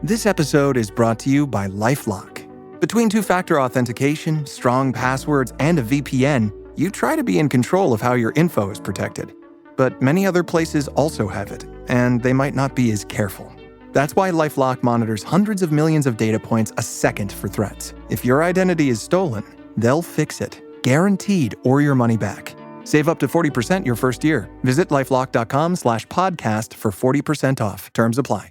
This episode is brought to you by LifeLock. Between two-factor authentication, strong passwords, and a VPN, you try to be in control of how your info is protected. But many other places also have it, and they might not be as careful. That's why LifeLock monitors hundreds of millions of data points a second for threats. If your identity is stolen, they'll fix it, guaranteed, or your money back. Save up to 40% your first year. Visit lifelock.com/podcast for 40% off. Terms apply.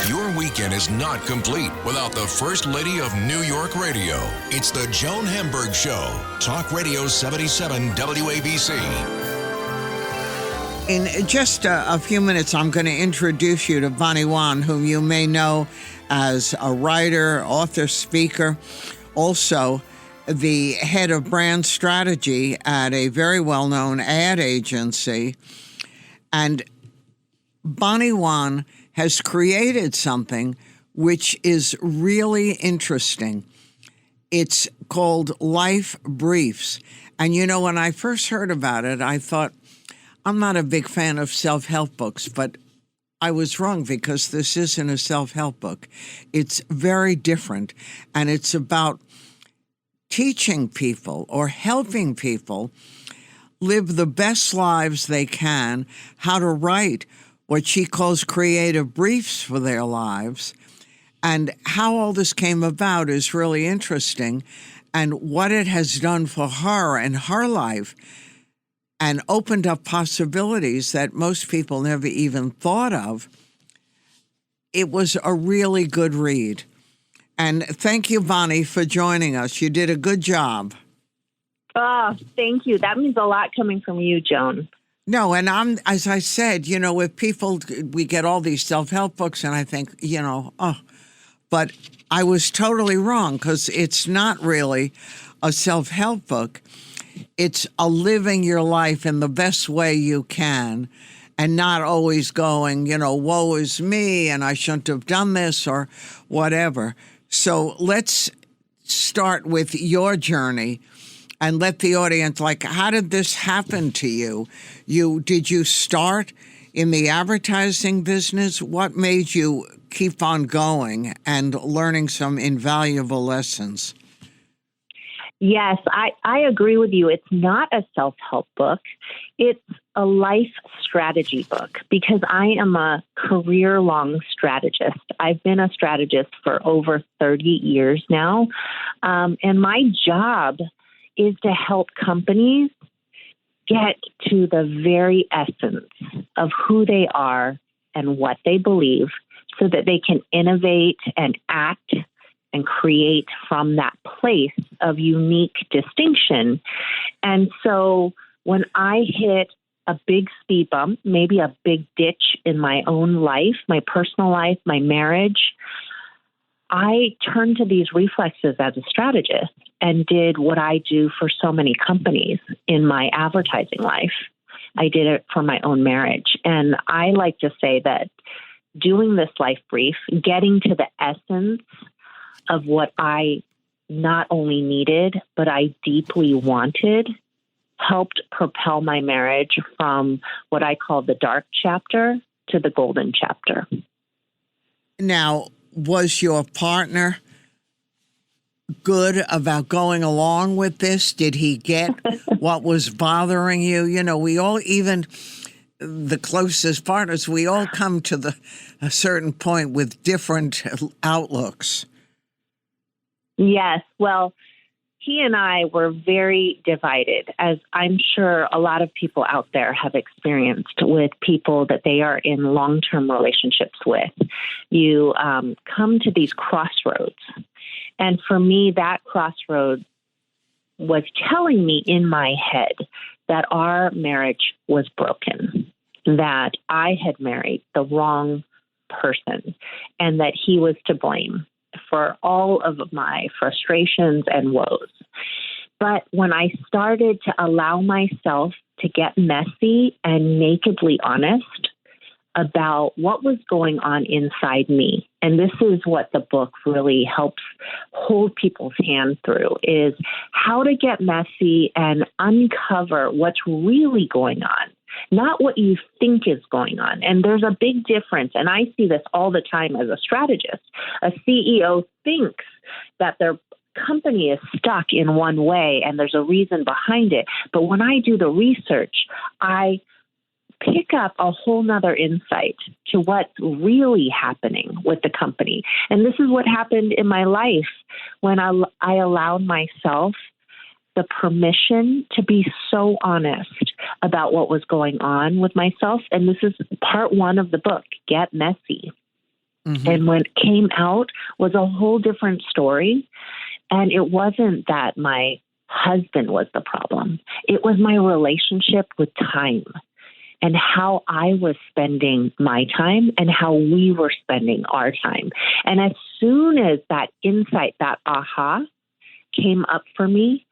Your weekend is not complete without the First Lady of New York Radio. It's the Joan Hamburg Show. Talk Radio 77 WABC. In just a few minutes, I'm going to introduce you to Bonnie Wan, whom you may know as a writer, author, speaker, also the head of brand strategy at a very well-known ad agency. And Bonnie Wan has created something which is really interesting. It's called Life Briefs. And you know, when I first heard about it, I thought, I'm not a big fan of self-help books, but I was wrong because this isn't a self-help book. It's very different, and it's about teaching people or helping people live the best lives they can, how to write what she calls creative briefs for their lives. And how all this came about is really interesting, and what it has done for her and her life and opened up possibilities that most people never even thought of. It was a really good read. And thank you, Bonnie, for joining us. You did a good job. Oh, thank you. That means a lot coming from you, Joan. No, and as I said, you know, with people, we get all these self-help books, and I think, but I was totally wrong because it's not really a self-help book. It's a living your life in the best way you can and not always going, woe is me and I shouldn't have done this or whatever. So let's start with your journey and let the audience, how did this happen to you? Did you start in the advertising business? What made you keep on going and learning some invaluable lessons? Yes, I agree with you. It's not a self-help book. It's a life strategy book because I am a career-long strategist. I've been a strategist for over 30 years now. And my job is to help companies get to the very essence of who they are and what they believe so that they can innovate and act and create from that place of unique distinction. And so when I hit a big speed bump, maybe a big ditch in my own life, my personal life, my marriage, I turned to these reflexes as a strategist and did what I do for so many companies in my advertising life. I did it for my own marriage. And I like to say that doing this life brief, getting to the essence of what I not only needed, but I deeply wanted, helped propel my marriage from what I call the dark chapter to the golden chapter. Now, was your partner good about going along with this? Did he get what was bothering you? We all, even the closest partners, we all come to a certain point with different outlooks. Yes. Well, he and I were very divided, as I'm sure a lot of people out there have experienced with people that they are in long-term relationships with. You come to these crossroads. And for me, that crossroad was telling me in my head that our marriage was broken, that I had married the wrong person, and that he was to blame for all of my frustrations and woes. But when I started to allow myself to get messy and nakedly honest about what was going on inside me. And this is what the book really helps hold people's hand through, is how to get messy and uncover what's really going on, not what you think is going on. And there's a big difference. And I see this all the time as a strategist. A CEO thinks that their company is stuck in one way and there's a reason behind it. But when I do the research, I pick up a whole nother insight to what's really happening with the company. And this is what happened in my life when I allowed myself the permission to be so honest about what was going on with myself. And this is part 1 of the book, Get Messy. Mm-hmm. And what came out was a whole different story. And it wasn't that my husband was the problem. It was my relationship with time and how I was spending my time and how we were spending our time. And as soon as that insight, that aha came up for me,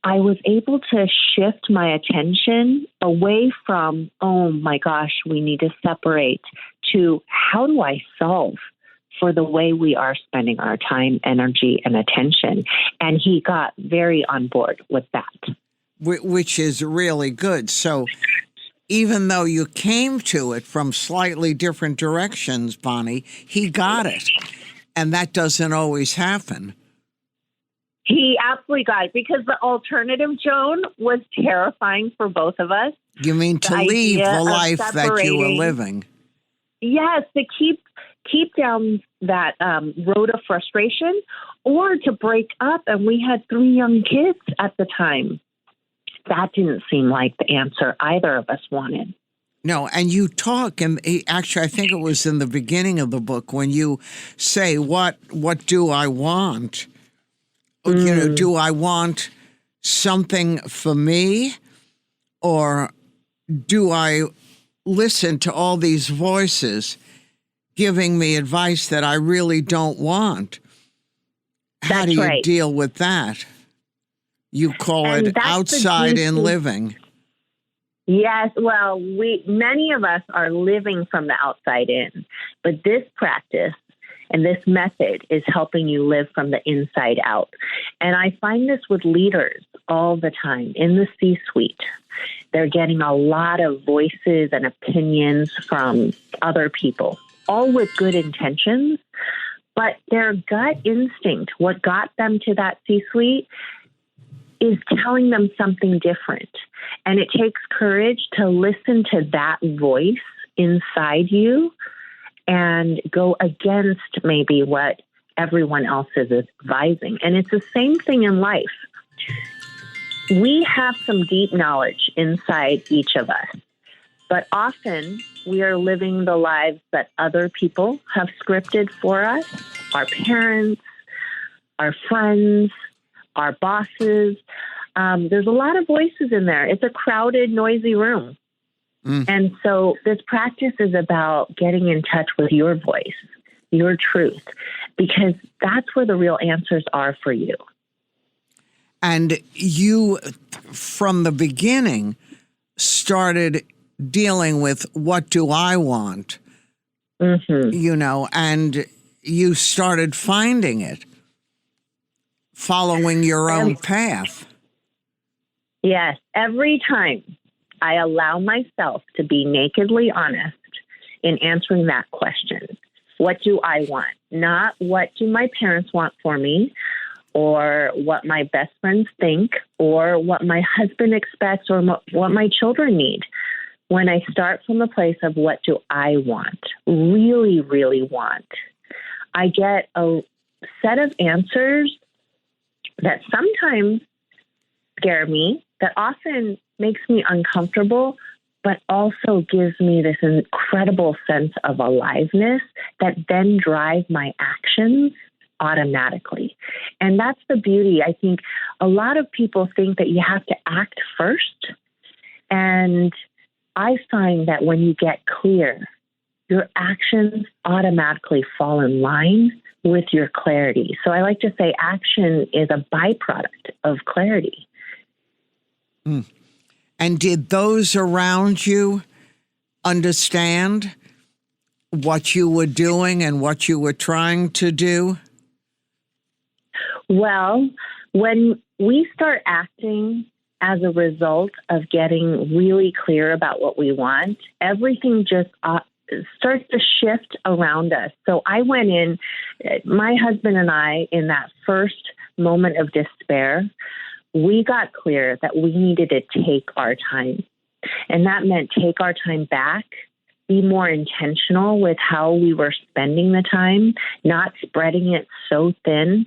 I was able to shift my attention away from, oh my gosh, we need to separate, to how do I solve for the way we are spending our time, energy, and attention. And he got very on board with that. Which is really good. So even though you came to it from slightly different directions, Bonnie, he got it. And that doesn't always happen. He absolutely got it, because the alternative, Joan, was terrifying for both of us. You mean to leave the life that you were living? Yes, to keep down that road of frustration, or to break up. And we had 3 young kids at the time. That didn't seem like the answer either of us wanted. No, and you talk, and actually I think it was in the beginning of the book when you say, what do I want? You know, do I want something for me, or do I listen to all these voices giving me advice that I really don't want? How do you deal with that? You call it outside in living. Yes, well, many of us are living from the outside in, but this practice and this method is helping you live from the inside out. And I find this with leaders all the time in the C-suite. They're getting a lot of voices and opinions from other people, all with good intentions, but their gut instinct, what got them to that C-suite, is telling them something different. And it takes courage to listen to that voice inside you and go against maybe what everyone else is advising. And it's the same thing in life. We have some deep knowledge inside each of us, but often we are living the lives that other people have scripted for us, our parents, our friends, our bosses. There's a lot of voices in there. It's a crowded, noisy room. And so this practice is about getting in touch with your voice, your truth, because that's where the real answers are for you. And you, from the beginning, started dealing with what do I want, you know, and you started finding it, following your own path. Yes. Every time I allow myself to be nakedly honest in answering that question, what do I want? Not what do my parents want for me, or what my best friends think, or what my husband expects, or what my children need. When I start from the place of what do I want, really, really want, I get a set of answers that sometimes scare me, that often makes me uncomfortable, but also gives me this incredible sense of aliveness that then drive my actions automatically. And that's the beauty. I think a lot of people think that you have to act first. And I find that when you get clear, your actions automatically fall in line with your clarity. So I like to say action is a byproduct of clarity. And did those around you understand what you were doing and what you were trying to do? Well, when we start acting as a result of getting really clear about what we want, everything just starts to shift around us. So I went in, my husband and I, in that first moment of despair, we got clear that we needed to take our time. And that meant take our time back, be more intentional with how we were spending the time, not spreading it so thin,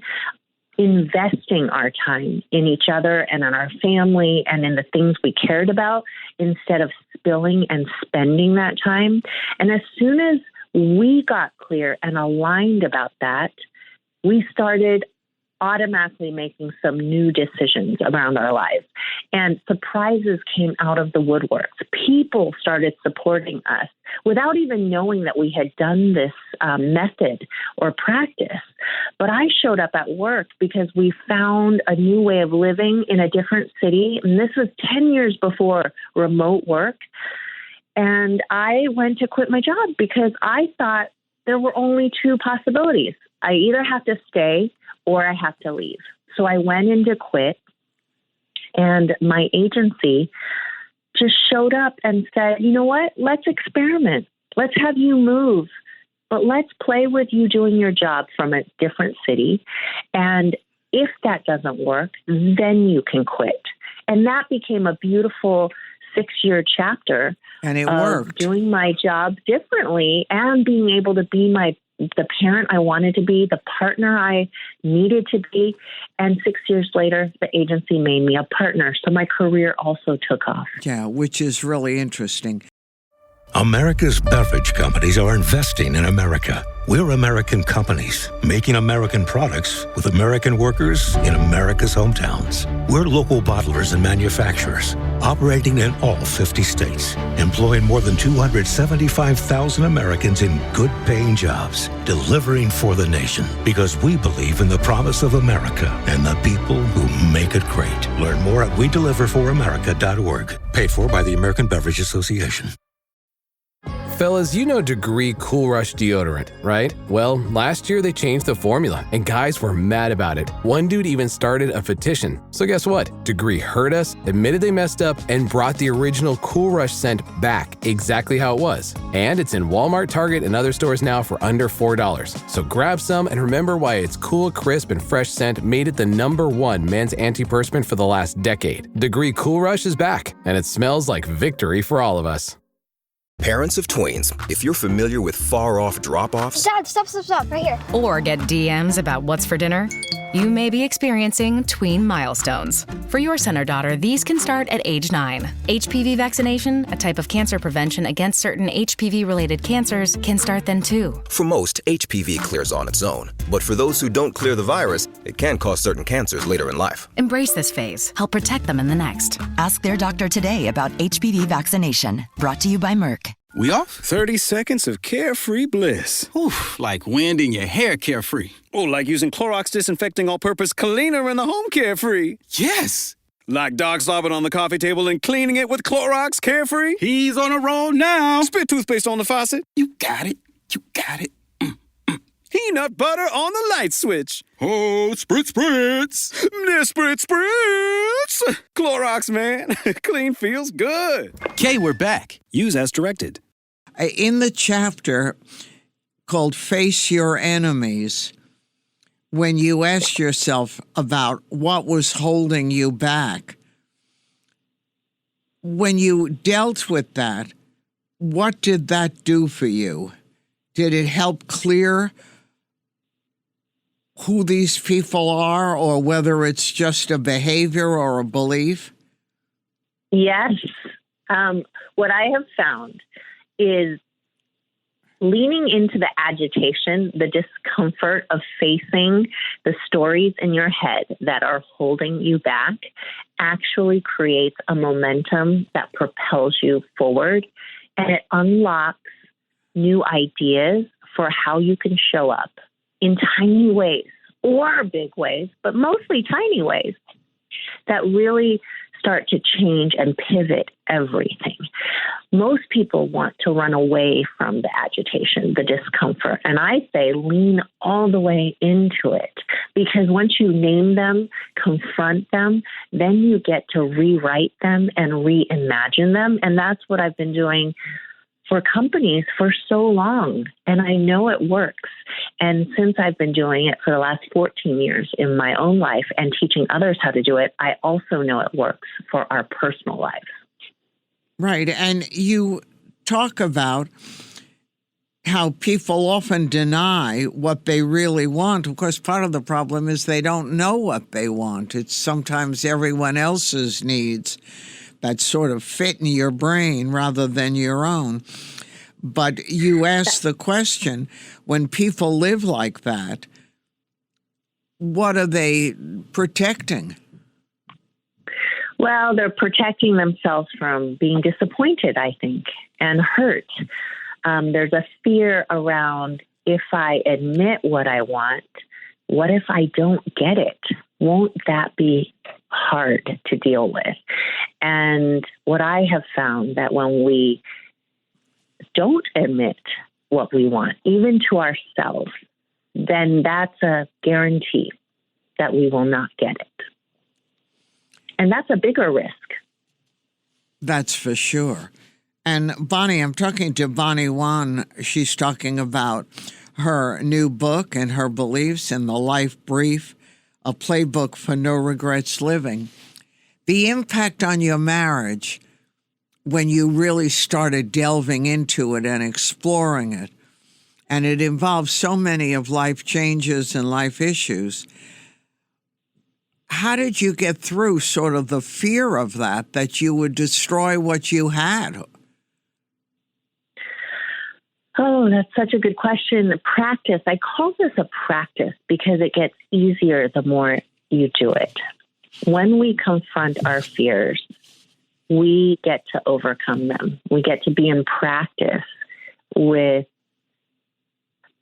investing our time in each other and in our family and in the things we cared about instead of spilling and spending that time. And as soon as we got clear and aligned about that, we started automatically making some new decisions around our lives. And surprises came out of the woodworks. People started supporting us without even knowing that we had done this method or practice. But I showed up at work because we found a new way of living in a different city. And this was 10 years before remote work. And I went to quit my job because I thought there were only two possibilities. I either have to stay or I have to leave. So I went in to quit, and my agency just showed up and said, you know what, let's experiment. Let's have you move, but let's play with you doing your job from a different city. And if that doesn't work, then you can quit. And that became a beautiful 6-year chapter. And it of worked. Doing my job differently and being able to be the parent I wanted to be, the partner I needed to be. And 6 years later, the agency made me a partner. So my career also took off. Yeah, which is really interesting. America's beverage companies are investing in America. We're American companies, making American products with American workers in America's hometowns. We're local bottlers and manufacturers, operating in all 50 states, employing more than 275,000 Americans in good-paying jobs, delivering for the nation, because we believe in the promise of America and the people who make it great. Learn more at wedeliverforamerica.org. Paid for by the American Beverage Association. Fellas, you know Degree Cool Rush deodorant, right? Well, last year they changed the formula, and guys were mad about it. One dude even started a petition. So guess what? Degree heard us, admitted they messed up, and brought the original Cool Rush scent back exactly how it was. And it's in Walmart, Target, and other stores now for under $4. So grab some and remember why its cool, crisp, and fresh scent made it the #1 men's antiperspirant for the last decade. Degree Cool Rush is back, and it smells like victory for all of us. Parents of tweens, if you're familiar with far-off drop-offs... Dad, stop, right here. Or get DMs about what's for dinner, you may be experiencing tween milestones. For your son or daughter, these can start at age 9. HPV vaccination, a type of cancer prevention against certain HPV-related cancers, can start then too. For most, HPV clears on its own. But for those who don't clear the virus, it can cause certain cancers later in life. Embrace this phase. Help protect them in the next. Ask their doctor today about HPV vaccination. Brought to you by Merck. We off? 30 seconds of carefree bliss. Oof, like wind in your hair carefree. Oh, like using Clorox Disinfecting All-Purpose Cleaner in the home carefree. Yes. Like dog slobbing on the coffee table and cleaning it with Clorox Carefree. He's on a roll now. Spit toothpaste on the faucet. You got it. Peanut butter on the light switch. Oh, spritz. Spritz. Clorox, man. Clean feels good. Okay, we're back. Use as directed. In the chapter called Face Your Enemies, when you asked yourself about what was holding you back, when you dealt with that, what did that do for you? Did it help clear who these people are, or whether it's just a behavior or a belief? Yes. What I have found is leaning into the agitation, the discomfort of facing the stories in your head that are holding you back actually creates a momentum that propels you forward, and it unlocks new ideas for how you can show up in tiny ways or big ways, but mostly tiny ways that really start to change and pivot everything. Most people want to run away from the agitation, the discomfort. And I say lean all the way into it, because once you name them, confront them, then you get to rewrite them and reimagine them. And that's what I've been doing for companies for so long. And I know it works. And since I've been doing it for the last 14 years in my own life and teaching others how to do it, I also know it works for our personal lives. Right. And you talk about how people often deny what they really want. Of course, part of the problem is they don't know what they want. It's sometimes everyone else's needs that sort of fit in your brain rather than your own. But you ask the question, when people live like that, what are they protecting? Well, they're protecting themselves from being disappointed, I think, and hurt. There's a fear around, if I admit what I want, what if I don't get it? Won't that be hard to deal with? And what I have found that when we don't admit what we want, even to ourselves, then that's a guarantee that we will not get it. And that's a bigger risk. That's for sure. And Bonnie, I'm talking to Bonnie Wan. She's talking about her new book and her beliefs in The Life Brief, a playbook for no regrets living. The impact on your marriage when you really started delving into it and exploring it, and it involves so many of life changes and life issues. How did you get through sort of the fear of that you would destroy what you had? Oh, that's such a good question. Practice. I call this a practice because it gets easier the more you do it. When we confront our fears, we get to overcome them. We get to be in practice with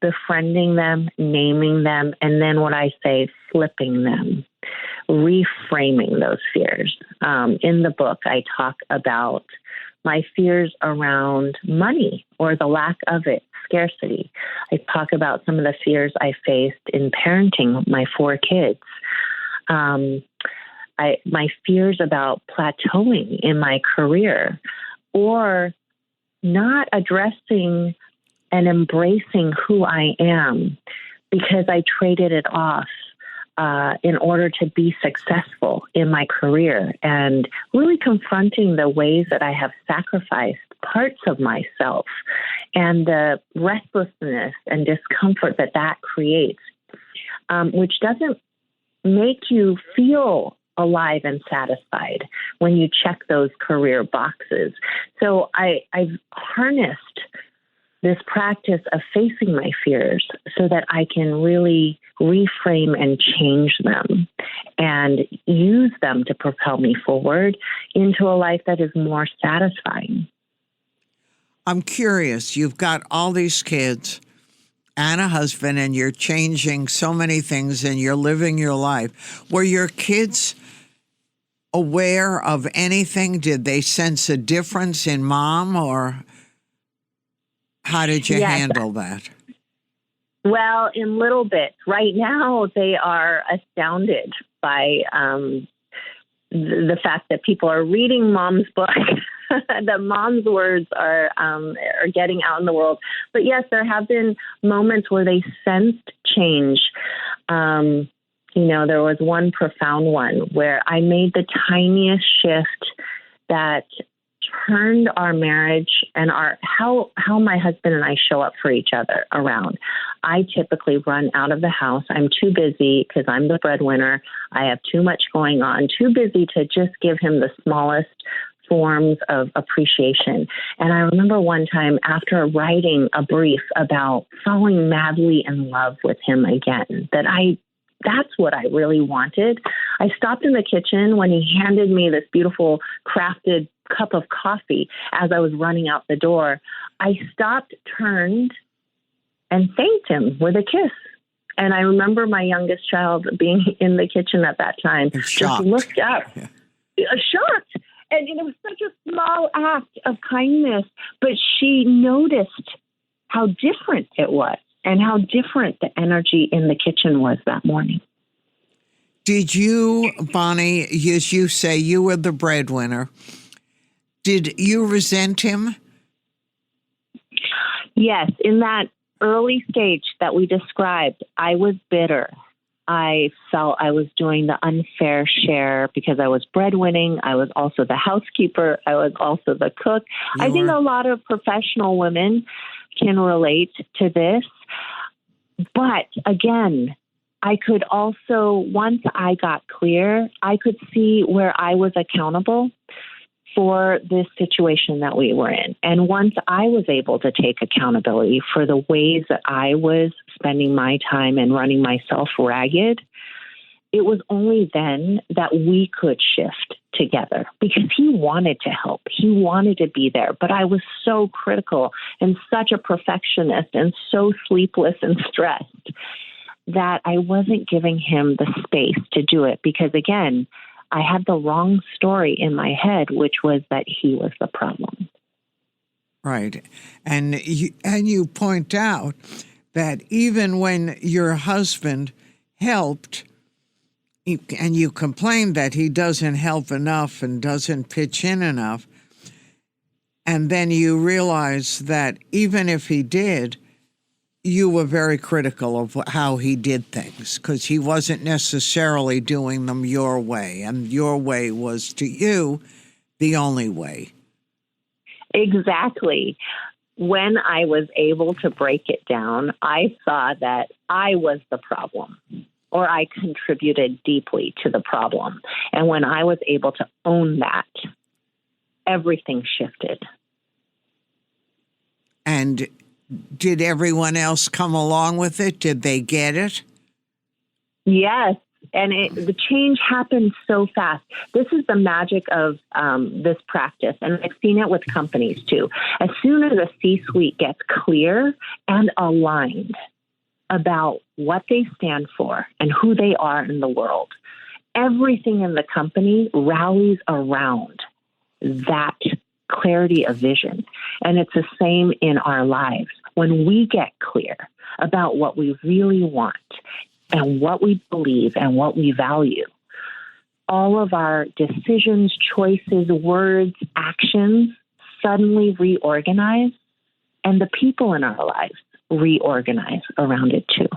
befriending them, naming them, and then what I say, flipping them, reframing those fears. In the book, I talk about my fears around money or the lack of it, scarcity. I talk about some of the fears I faced in parenting my 4 kids. My fears about plateauing in my career or not addressing and embracing who I am because I traded it off in order to be successful in my career, and really confronting the ways that I have sacrificed parts of myself and the restlessness and discomfort that creates, which doesn't make you feel alive and satisfied when you check those career boxes. So I've harnessed this practice of facing my fears so that I can really reframe and change them and use them to propel me forward into a life that is more satisfying. I'm curious, you've got all these kids and a husband, and you're changing so many things and you're living your life. Were your kids aware of anything? Did they sense a difference in mom, or how did you handle that? Well, in little bits. Right now, they are astounded by the fact that people are reading mom's book, that mom's words are getting out in the world. But yes, there have been moments where they sensed change. There was one profound one where I made the tiniest shift that turned our marriage and how my husband and I show up for each other around. I typically run out of the house. I'm too busy because I'm the breadwinner. I have too much going on, too busy to just give him the smallest forms of appreciation. And I remember one time after writing a brief about falling madly in love with him again, that's what I really wanted. I stopped in the kitchen when he handed me this beautiful crafted cup of coffee as I was running out the door. I stopped, turned, and thanked him with a kiss. And I remember my youngest child being in the kitchen at that time, just looked up shocked. And it was such a small act of kindness, but she noticed how different it was and how different the energy in the kitchen was that morning. Did you, Bonnie, as you say, you were the breadwinner, did you resent him? Yes, in that early stage that we described, I was bitter. I felt I was doing the unfair share because I was breadwinning. I was also the housekeeper. I was also the cook. I think a lot of professional women can relate to this. But again, I could also, once I got clear, I could see where I was accountable for this situation that we were in. And once I was able to take accountability for the ways that I was spending my time and running myself ragged, it was only then that we could shift together because he wanted to help. He wanted to be there. But I was so critical and such a perfectionist and so sleepless and stressed that I wasn't giving him the space to do it because, again, I had the wrong story in my head, which was that he was the problem. Right. And you point out that even when your husband helped, and you complain that he doesn't help enough and doesn't pitch in enough, and then you realize that even if he did, you were very critical of how he did things because he wasn't necessarily doing them your way, and your way was to you the only way. Exactly. When I was able to break it down, I saw that I was the problem, or I contributed deeply to the problem. And when I was able to own that, everything shifted. And did everyone else come along with it? Did they get it? Yes. And the change happened so fast. This is the magic of this practice. And I've seen it with companies too. As soon as a C-suite gets clear and aligned about what they stand for and who they are in the world, everything in the company rallies around that clarity of vision. And it's the same in our lives. When we get clear about what we really want and what we believe and what we value, all of our decisions, choices, words, actions suddenly reorganize, and the people in our lives reorganize around it too.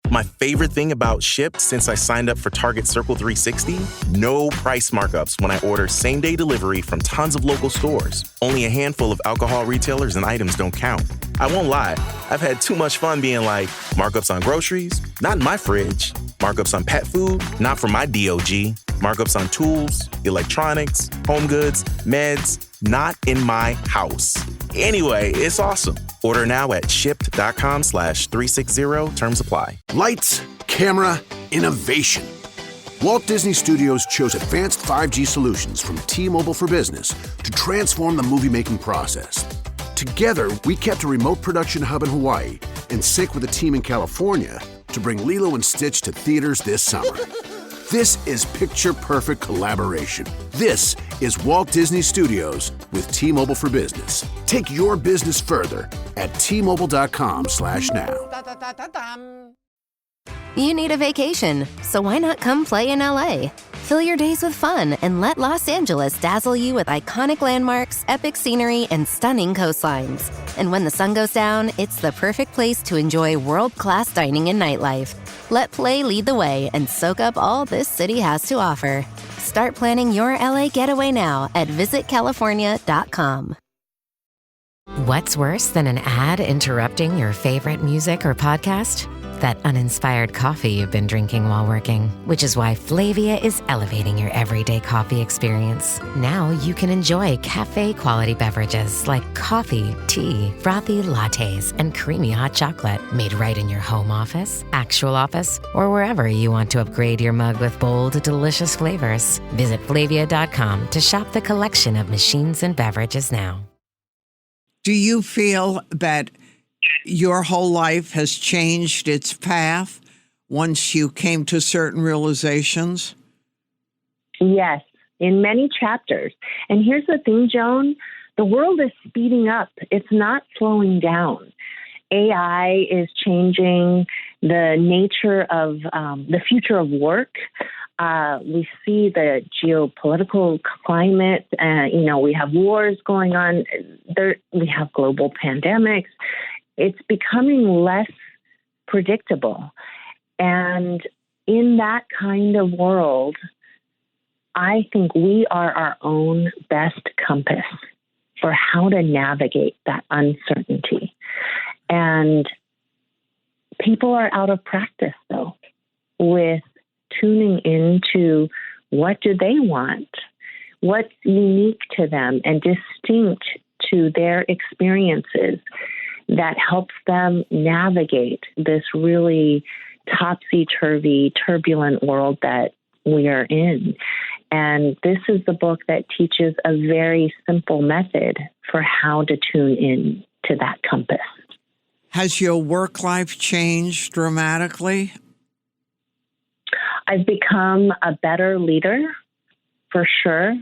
My favorite thing about Shipt since I signed up for Target Circle 360, no price markups when I order same-day delivery from tons of local stores. Only a handful of alcohol retailers and items don't count. I won't lie, I've had too much fun being like, markups on groceries? Not in my fridge. Markups on pet food? Not for my DOG. Markups on tools, electronics, home goods, meds? Not in my house. Anyway, it's awesome. Order now at shipt.com/360. Terms apply. Lights, camera, innovation. Walt Disney Studios chose advanced 5G solutions from T-Mobile for Business to transform the movie-making process. Together, we kept a remote production hub in Hawaii in sync with a team in California to bring Lilo and Stitch to theaters this summer. This is picture-perfect collaboration. This is Walt Disney Studios with T-Mobile for Business. Take your business further at T-Mobile.com/now. You need a vacation, so why not come play in LA? Fill your days with fun and let Los Angeles dazzle you with iconic landmarks, epic scenery, and stunning coastlines. And when the sun goes down, it's the perfect place to enjoy world-class dining and nightlife. Let play lead the way and soak up all this city has to offer. Start planning your LA getaway now at visitcalifornia.com. What's worse than an ad interrupting your favorite music or podcast? That uninspired coffee you've been drinking while working, which is why Flavia is elevating your everyday coffee experience. Now you can enjoy cafe-quality beverages like coffee, tea, frothy lattes, and creamy hot chocolate made right in your home office, actual office, or wherever you want to upgrade your mug with bold, delicious flavors. Visit Flavia.com to shop the collection of machines and beverages now. Do you feel that your whole life has changed its path once you came to certain realizations? Yes, in many chapters. And here's the thing, Joan, the world is speeding up. It's not slowing down. AI is changing the nature of the future of work. We see the geopolitical climate. We have wars going on. We have global pandemics. It's becoming less predictable. And in that kind of world, I think we are our own best compass for how to navigate that uncertainty. And people are out of practice, though, with tuning into what do they want, what's unique to them and distinct to their experiences that helps them navigate this really topsy-turvy, turbulent world that we are in. And this is the book that teaches a very simple method for how to tune in to that compass. Has your work life changed dramatically? I've become a better leader, for sure.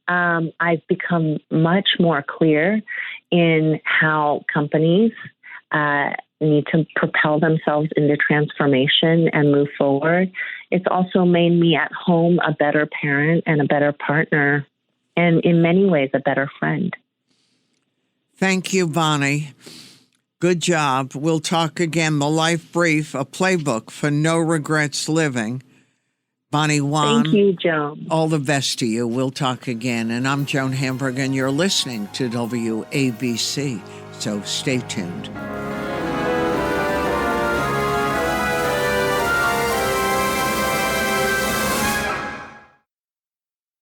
I've become much more clear in how companies need to propel themselves into transformation and move forward. It's also made me at home a better parent and a better partner, and in many ways a better friend. Thank you, Bonnie. Good job. We'll talk again. The Life Brief, a playbook for no regrets living. Bonnie Wan. Thank you, Joan. All the best to you. We'll talk again. And I'm Joan Hamburg, and you're listening to WABC. So stay tuned.